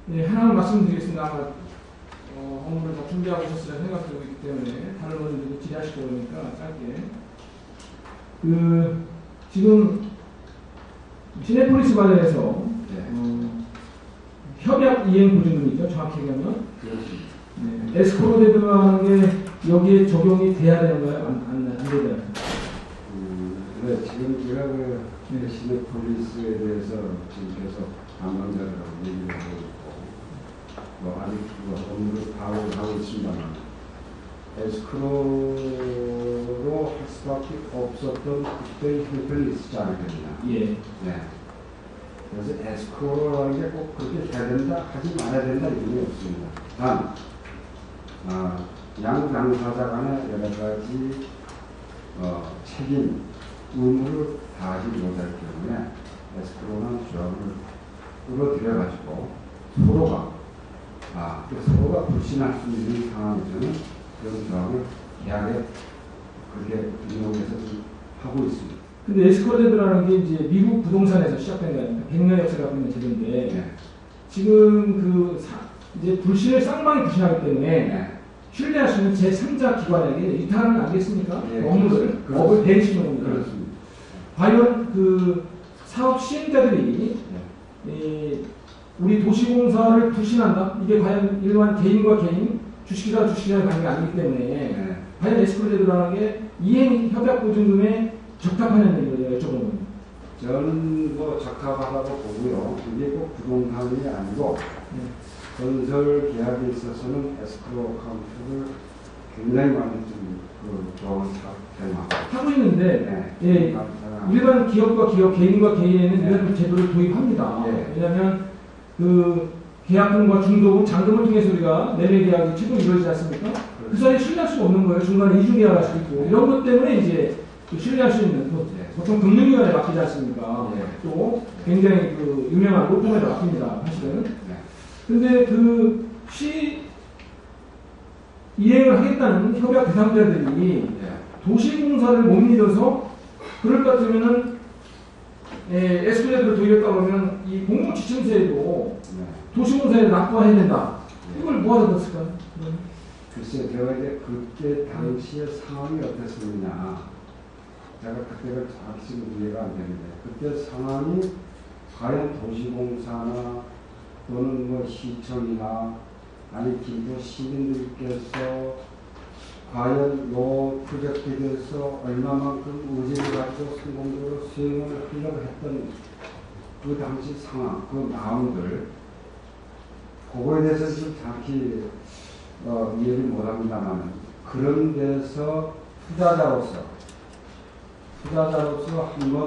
네, 하나 말씀드리겠습니다. 아마 업무를 다 준비하고 있었으라 생각되고 있기 때문에 다른 분들도 질의하실 거니까 짧게. 지금 시내폴리스 관련해서 협약 이행 보증금이죠. 정확히 얘기하면. 네, 에스코로 대표하는 게 여기에 적용이 돼야 되는가요? 안 되나요? 네, 지금 제가 시내폴리스에 대해서 지금 계속 담당자들하고 얘기를 하고 있고, 아직 업무를 파악하고 있습니다만, 에스크로로 할 수밖에 없었던 그때의 형편이 있지 않겠냐. 예. 네. 그래서 에스크로라는 게 꼭 그렇게 해야 된다, 하지 말아야 된다, 이런 게 없습니다. 단, 양 당사자 간의 여러 가지 책임, 의무를 다하지 못할 경우에 에스크로는 조항을 끌어들여가지고 서로가 불신할 수 있는 상황에서는 그런 조항을 계약에 그렇게 인용해서 하고 있습니다. 근데 에스코레드라는 게 이제 미국 부동산에서 시작된 거니까 100년 역사가 갖고 있는 제도인데 네. 지금 이제 불신을 쌍방이 불신하기 때문에 네. 신뢰할 수 있는 제3자 기관에게 이탈하면 안 되겠습니까? 네, 업을 대리시키는 겁니다. 그렇습니다. 과연 그 사업 시행자들이 우리 도시공사를 불신한다? 이게 과연 일반 개인과 개인, 주식이자 주식이자의 관계가 아니기 때문에 과연 에스코레드라는 게 이행 협약 보증금에 적합하냐는 거죠, 여쭤보는. 저는 적합하다고 보고요. 이게 꼭 부동산이 아니고 건설 계약에 있어서는 에스크로 카운트를 굉장히 많이 조언을 하고 있는데 일반 기업과 기업, 개인과 개인에는 이런 제도를 도입합니다. 왜냐하면 그 계약금과 중도금, 잔금을 통해서 우리가 매매 계약이 최종 이루어지지 않습니까? 그 사이에 신뢰할 수가 없는 거예요. 중간에 이중 계약을 할 수 있고 이런 것 때문에 이제 신뢰할 수 있는 보통 금융기관에 맡기지 않습니까? 또 굉장히 유명한 로펌에 맡깁니다. 사실은. 근데 이행을 하겠다는 협약 대상자들이 도시공사를 못 믿어서 그럴 것 같으면은 에스코레드를 도입했다 그러면 이 공무지침서에도 도시공사에 납부해야 된다. 이걸 뭐하다 넣었을까요? 글쎄, 제가 이제 그때 당시의 상황이 어땠느냐. 제가 그때가 정확히 지금 이해가 안 되는데, 그때 상황이 과연 도시공사나 또는 시청이나 아니 김포 시민들께서 과연 요 프로젝트에 대해서 얼마만큼 의지를 가지고 성공적으로 수행을 하려고 했던 그 당시 상황, 그 마음들, 그거에 대해서 지금 정확히 이해를 못합니다만, 그런 데서 투자자로서 한번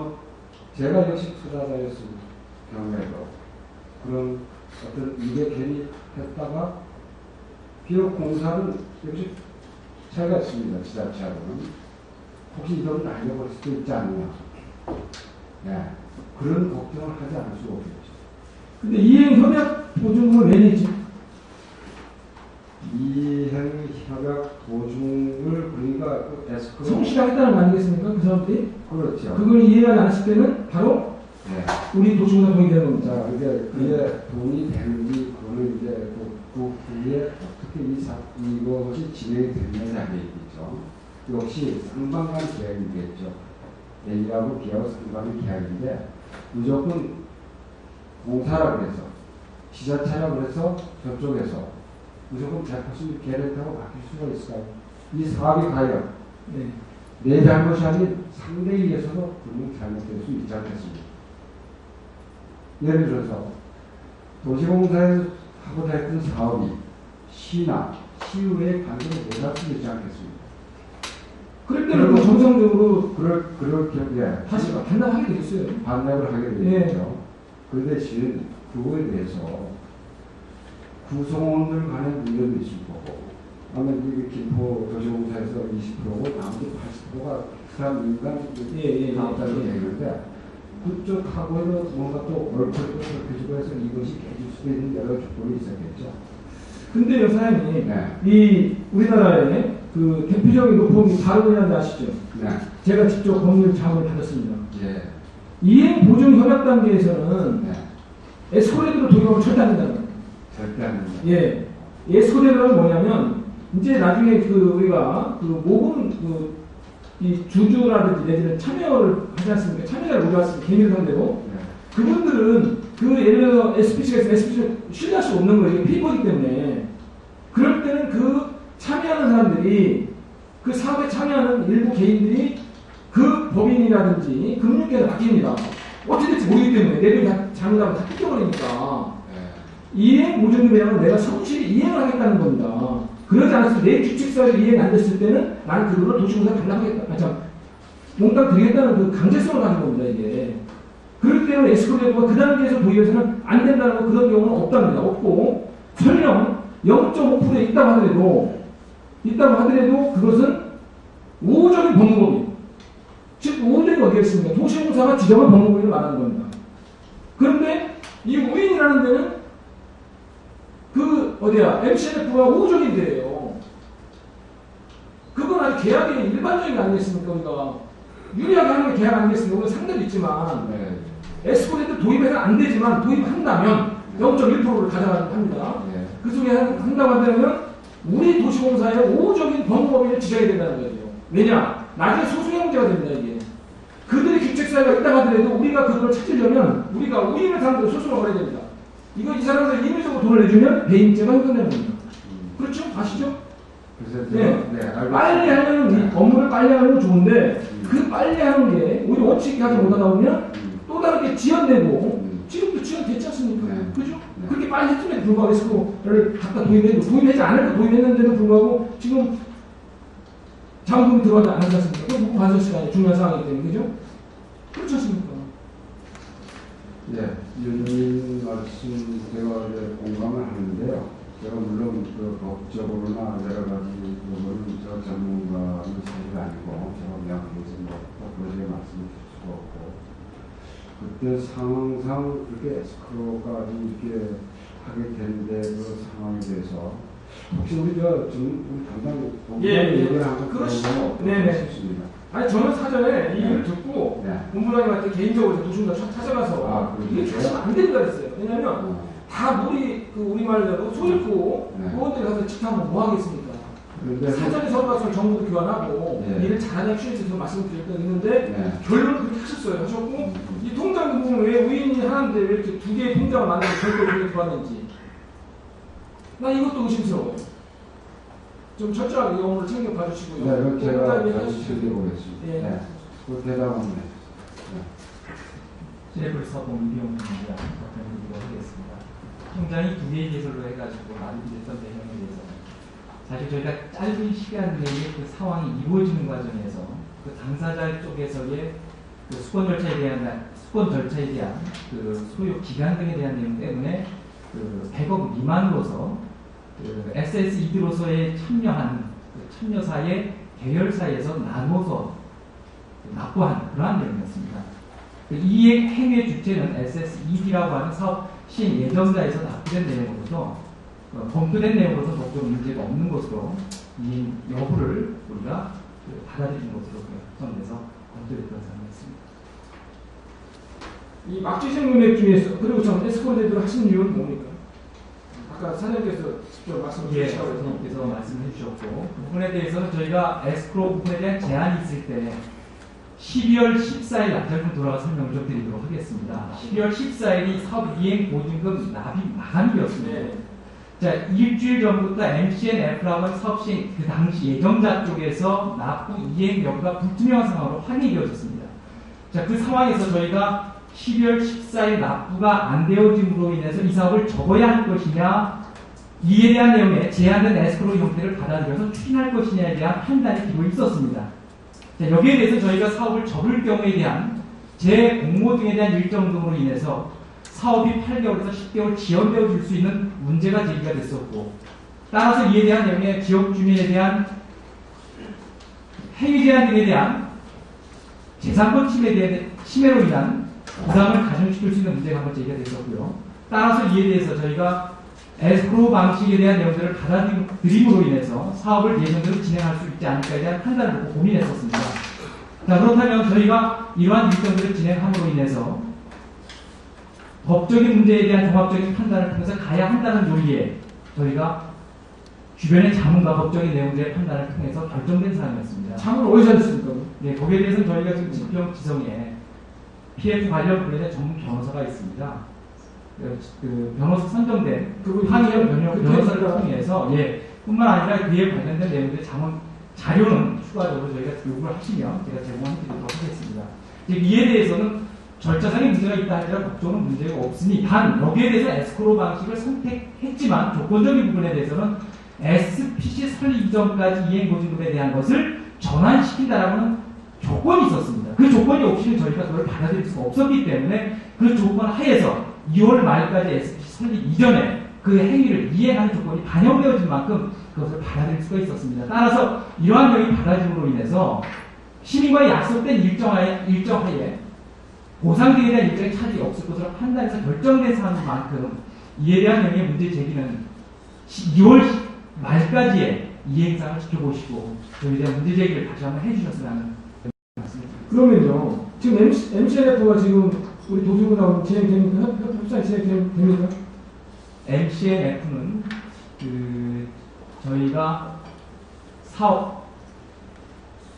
제가 역시 투자자였습니다. 경우에도 그런 어떤 이게 괜히 했다가 비록 공사는 역시 차이가 있습니다. 지자체하고는 혹시 이건 날려버릴 수도 있지 않느냐. 그런 걱정을 하지 않을 수가 없겠죠. 근데 이행 협약 보증금을 왜 내지? 이행 협약 보증을 그러니까 에스크로 성실하겠다는 거 아니겠습니까? 그 사람들이? 그렇죠. 그걸 이해하지 않았을 때는 바로 우리 도시공사 돈이 되는 겁니다. 자, 그게 돈이 되는지 그거는 이제 그 후에 어떻게 이것이 진행이 됐느냐에 있죠. 역시 상반간 계약이겠죠. A하고 B하고 상반간 계약인데 무조건 공사라고 해서 지자체라고 해서 저쪽에서 무조건 100% 계획하고 바뀔 수가 있을까요? 이 사업이 과연 내 잘못이 아닌 상대에 의해서도 분명 잘못될 수 있지 않겠습니까? 예를 들어서 도시공사에서 하고자 했던 사업이 시나 시의회에 반대를 못할 수 있지 않겠습니까? 그럴 때는 정상적으로 그렇게 다시 반납하게 되겠어요. 반납을 하게 되겠죠. 그 대신 그거에 대해서 구성원들 간의 문제도 있을 거고, 아마 김포 도시공사에서 20%고 나머지 80%가 그 사람 민간 사업자로 되는데, 그쪽하고는 뭔가 또 옳고 그쪽으로 해서 이것이 깨질 수도 있는 여러 조건이 있었겠죠. 근데요, 사장님, 이 우리나라의 그 대표적인 로펌이 바로 그냥 아시죠? 제가 직접 법률 자문을 받았습니다. 이행 보증 협약 단계에서는 에스코레드로 도입하면 절대 안 된다는 거예요. 절대 안 된다. 예. 에스코데드는 뭐냐면, 이제 나중에 우리가 모금, 이 주주라든지 내지는 참여를 하지 않습니까? 참여자를 우려했습니다. 개인 상대로. 네. 그분들은 예를 들어 SPC가 있으면 SPC를 신뢰할 수 없는 거예요. 이게 페이퍼이기 때문에. 그럴 때는 참여하는 사람들이 그 사업에 참여하는 일부 개인들이 그 법인이라든지 금융계에 맡깁니다. 어떻게 될지 모르기 때문에 내일이 잘못하면 다 뜯겨버리니까. 이행 보증금이라는 내가 성실히 이행을 하겠다는 겁니다. 그러지 않았으면 내 규칙사를 이행 안 됐을 때는 나는 그거를 도시공사에 달라하겠다. 몽땅 드리겠다는 강제성을 가진 겁니다, 이게. 그렇기 때문에 에스코데드가 그 단계에서 도입해서는 안 된다는 거 그런 경우는 없답니다. 없고, 설령 0.5%에 있다고 하더라도 그것은 우호적인 법무법인. 즉, 우호적인 어디가 있습니까? 도시공사가 지정한 법무법인을 말하는 겁니다. 그런데 이 우인이라는 데는 MCNF가 우호적인 데예요. 그건 아주 계약이 일반적인 게 아니겠습니까? 우리가 유리하게 하는 게 계약 아니겠습니까? 물론 상대도 있지만 에스코데드 도입해서 안 되지만 도입한다면 0.1%를 가져갑니다. 그 속에 한다고 한다면 우리 도시공사의 우호적인 법무법인을 지정해야 된다는 거죠. 왜냐? 나중에 소송의 문제가 됩니다. 이게 그들의 규칙사유가 있다고 하더라도 우리가 그걸 찾으려면 우리가 우인을 상대로 소송을 걸어야 됩니다. 이 사람들 임의적으로 돈을 내주면 배임죄가 형성되는 겁니다. 그렇죠? 아시죠? 네. 빨리 하는 업무를 빨리 하는 건 좋은데 그 빨리 하는 게 우리 원칙이 하지 못하다 보면 또 다르게 지연되고 지금도 지연됐지 않습니까? 그죠? 그렇게 빨리 했음에도 불구하고 에스코를 갖다 도입하지 않을 거 도입했는데도 불구하고 지금 자본금이 들어가지 않지 않습니까? 그건 무고 관서 시간이 중요한 상황이기 때문에 그죠? 그렇지 않습니까? 네, 윤님 말씀 제가 공감을 하는데요. 제가 물론 법적으로나 여러 가지 부분은 저 전문가는 사실 아니고 제가 그냥 그렇게 말씀을 드릴 수가 없고 그때 상황상 그렇게 에스크로가 이렇게 하게 되는데 그 상황에 대해서 혹시 우리가 지금 담당 얘기를 한번 그렇죠. 네네. 아니 저는 사전에 이 일을 듣고 본부장님한테 개인적으로 도시공사 찾아가서 이게 찾으면 안 된다 그랬어요. 왜냐면 다 우리 말대로 소일고 의원들이 가서 직하면 뭐 하겠습니까? 사전에 서로 가서 정보도 교환하고 일을 잘하냐 취재해서 말씀드릴 때 있는데 결론은 그렇게 하셨고 이 통장 부분은 왜 우인이 하는데 왜 이렇게 두 개의 통장을 만들고 절도 그렇게 들어왔는지 나 이것도 의심스러워요. 좀 철저하게 이 업무를 챙겨봐 주시고요. 네, 제가 다시 챙겨보겠습니다. 네. 그 대답 한번 CF를 써본 이병훈입니다. 답변드리도록 하겠습니다. 통장이 두 개의 개설로 해가지고 마련됐던 내용에 대해서 사실 저희가 짧은 시간 내에 그 상황이 이루어지는 과정에서 그 당사자 쪽에서의 그 수권 절차에 대한 그 소요 기간 등에 대한 내용 때문에 그 100억 미만으로서 그 SSED로서의 참여한 그 참여사의 계열사에서 나눠서 납부한 그러한 내용이었습니다. 그 이행 행위 주체는 SSED라고 하는 사업 시행 예정자에서 납부된 내용으로서 검토된 내용으로서 법적 문제가 없는 것으로 이 여부를 우리가 받아들인 것으로 선에서 검토됐던 상황이었습니다. 이 막지생 금액 중에서 그리고 전 에스코데드를 하신 이유는 뭡니까? 아까 사장님께서 직접 말씀해 주셨다고 해서 사장님께서 말씀해 주셨고 그 부분에 대해서는 저희가 에스크로 부분에 대한 제한이 있을 때 12월 14일 날짜로 돌아가 설명을 좀 드리도록 하겠습니다. 12월 14일이 사업 이행 보증금 납입 마감일이었습니다. 자, 일주일 전부터 MCNF라고 하는 사업 시행 그 당시 예정자 쪽에서 납부 이행 여부가 불투명한 상황으로 확인이 되어졌습니다. 자, 그 상황에서 저희가 12월 14일 납부가 안 되어짐으로 인해서 이 사업을 접어야 할 것이냐, 이에 대한 내용에 제한된 에스크로 형태를 받아들여서 추진할 것이냐에 대한 판단이 필요 있었습니다. 자, 여기에 대해서 저희가 사업을 접을 경우에 대한 재공모 등에 대한 일정 등으로 인해서 사업이 8개월에서 10개월 지연되어 줄 수 있는 문제가 제기가 됐었고, 따라서 이에 대한 내용에 지역 주민에 대한 행위 제한 등에 대한 재산권 침해로 인한 부담을 가중시킬 수 있는 문제가 한번 제기가 됐었고요. 따라서 이에 대해서 저희가 에스크로 방식에 대한 내용들을 받아들임으로 인해서 사업을 예정대로 진행할 수 있지 않을까에 대한 판단을 놓고 고민했었습니다. 자, 그렇다면 저희가 이러한 일정들을 진행함으로 인해서 법적인 문제에 대한 종합적인 판단을 통해서 가야 한다는 논리에 저희가 주변의 자문과 법적인 내용들의 판단을 통해서 결정된 사항이었습니다. 자문 어디서 했습니까? 네, 거기에 대해서는 저희가 지금 지평 지성에 PF 관련 분야의 전문 변호사가 있습니다. 그 변호사 선정된 항의형 변호사를 통해서 뿐만 아니라 그에 관련된 내용들의 자료는 추가적으로 저희가 요구를 하시면 제가 제공해드리도록 하겠습니다. 이에 대해서는 절차상의 문제가 있다 하더라도 법적으로 문제가 없으니 단 여기에 대해서 에스크로 방식을 선택했지만 조건적인 부분에 대해서는 SPC 설립 이전까지 이행보증금에 대한 것을 전환시킨다라는 조건이 있었습니다. 그 조건이 없이는 저희가 그걸 받아들일 수가 없었기 때문에 그 조건 하에서 2월 말까지 SPC 설립 이전에 그 행위를 이행하는 조건이 반영되어진 만큼 그것을 받아들일 수가 있었습니다. 따라서 이러한 내용이 받아짐으로 인해서 시민과의 약속된 일정하에 보상 등에 대한 일정의 차질이 없을 것으로 판단해서 결정된 사안인 만큼 이에 대한 내용의 문제 제기는 2월 말까지의 이행상을 지켜보시고 저희에 대한 문제 제기를 다시 한번 해주셨으면 하는 말씀을 드립니다. 그러면요, 지금 MCNF가 지금 우리 도서관하고 진행됩니까? 협상이 진행됩니까? MCNF는 저희가 사업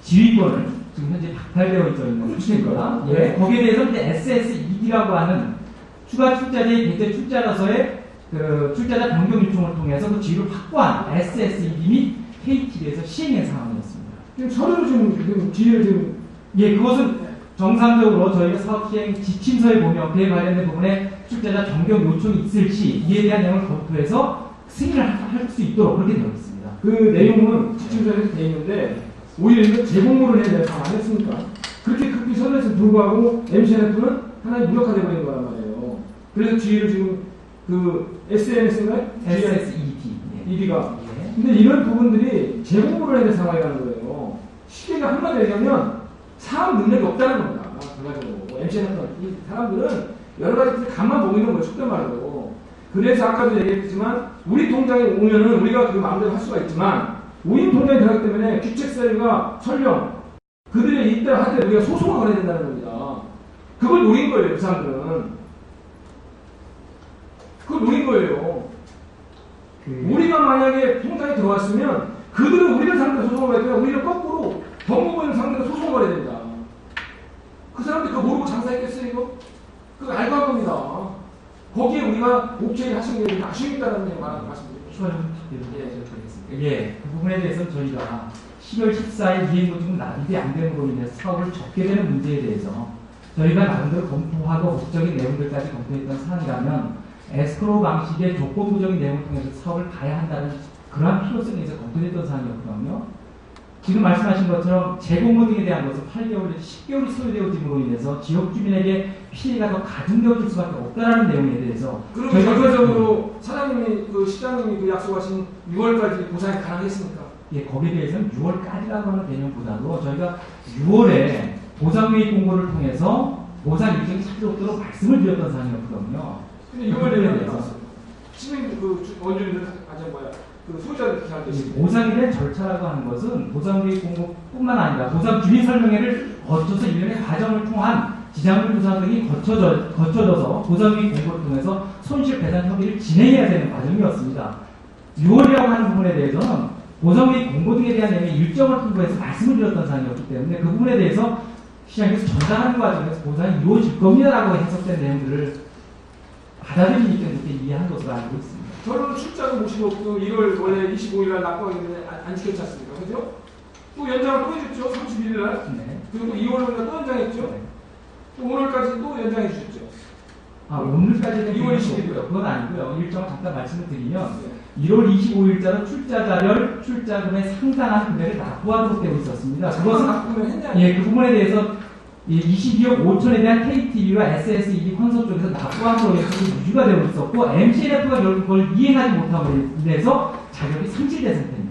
지휘권을 지금 현재 박탈되어 있는 상태입니다. 예, 거기에 대해서 이제 SSED라고 하는 추가 출자자의 개최 출자자서의 그 출자자 변경 요청을 통해서 그 지위를 확보한 SSED 및 KT에서 시행한 상황이었습니다. 지금 서류로 지금 지휘를 지금 그것은 정상적으로 저희가 사업 시행 지침서에 보면 그에 관련된 부분에 출자자 변경 요청이 있을 시 이에 대한 내용을 검토해서 승인을 할 수 있도록 그렇게 되어 있습니다. 그 내용은 지침서에 되어 있는데 오히려 이거 제공물을 해야 될상 아니었습니까? 그렇게 크게 선에서 불구하고 MCNF는 하나의 무력화되어 버린 거란 말이에요. 그래서 지휘를 지금 그 SNS인가요? SSED. ED가. 근데 이런 부분들이 제공물을 해야 될 상황이라는 거예요. 쉽게 한마디로 얘기하면 사업 능력이 없다는 겁니다. 결과적으로. MCNF는 이 사람들은 여러 가지 간만 보고 있는 거예요. 속된 말로. 그래서 아까도 얘기했지만 우리 통장에 오면은 우리가 그 마음대로 할 수가 있지만 우리 통장에 들어가기 때문에 규책 사유가 설령 그들이 있다 할 때 우리가 소송을 걸어야 된다는 겁니다. 그걸 노린 거예요. 그 사람들은. 그걸 노린 거예요. 우리가 만약에 통장에 들어왔으면 그들은 우리를 상대로 소송을 해야 되면 우리를 거꾸로 법무부를 상대로 소송을 걸어야 된다. 그 사람들 그거 모르고 장사했겠어요, 이거? 그거 알고 한 겁니다. 거기에 우리가 옥체를 하신 게 아쉬움이다라는 얘기 말씀드립니다. 추가적으로 답변드리겠습니다. 그 부분에 대해서는 저희가 10월 14일 이행보증금 납입이 안 됨으로 인해서 사업을 접게 되는 문제에 대해서 저희가 나름대로 검토하고 법적인 내용들까지 검토했던 사안이라면 에스크로우 방식의 조건부적인 내용을 통해서 사업을 가야 한다는 그러한 필요성에서 검토됐던 사안이었거든요. 지금 말씀하신 것처럼 재공모 등에 대한 것은 8개월 내지 10개월이 소요되어짐으로 인해서 지역 주민에게 피해가 더 가중되어질 수밖에 없다는 내용에 대해서 그럼 결과적으로 사장님이 그 시장님이 그 약속하신 6월까지 보상이 가능했습니까? 거기에 대해서는 6월까지라고 하는 개념보다도 저희가 6월에 보상회의 공고를 통해서 보상 일정이 찾아오도록 말씀을 드렸던 사안이었거든요. 근데 6월 내에 나왔어요. 시민 그 원주민들 그 소유자들 이렇게 할 때. 보상에 대한 절차라고 하는 것은 보상회의 공고뿐만 아니라 보상 주민 설명회를 거쳐서 일련의 과정을 통한 지자물 조사 등이 거쳐져서 보상회의 공고를 통해서 손실 배상 협의를 진행해야 되는 과정이었습니다. 6월이라고 하는 부분에 대해서는 보상회의 공고 등에 대한 내용의 일정을 통보해서 말씀을 드렸던 사안이었기 때문에 그 부분에 대해서 시장에서 전달하는 과정에서 보상이 이루어질 겁니다라고 해석된 내용들을 받아들이기 때문에 그렇게 이해한 것으로 알고 있습니다. 저는 출자도 모시고 그 1월 원래 25일 날 낙방했는데 안 지켰지 않습니까? 그죠? 또 연장을 또 해줬죠. 31일 날. 네. 그리고 2월 날 또 연장했죠. 네. 또 오늘까지 또 연장해 주셨죠. 오늘까지는 2월 20일이고요. 그건 아니고요. 일정을 잠깐 말씀을 드리면 1월 25일자로 출자자별 출자금의 상당한 금액을 납부하도록 되어 있었습니다. 그것은 납부는 했냐? 그 부분에 대해서 22억 5천에 대한 KTV와 SSED 컨소 쪽에서 납부함으로 해서 유지가 되어 있었고 MCNF가 결국 그걸 이행하지 못함으로 인해서 자격이 상실된 상태입니다.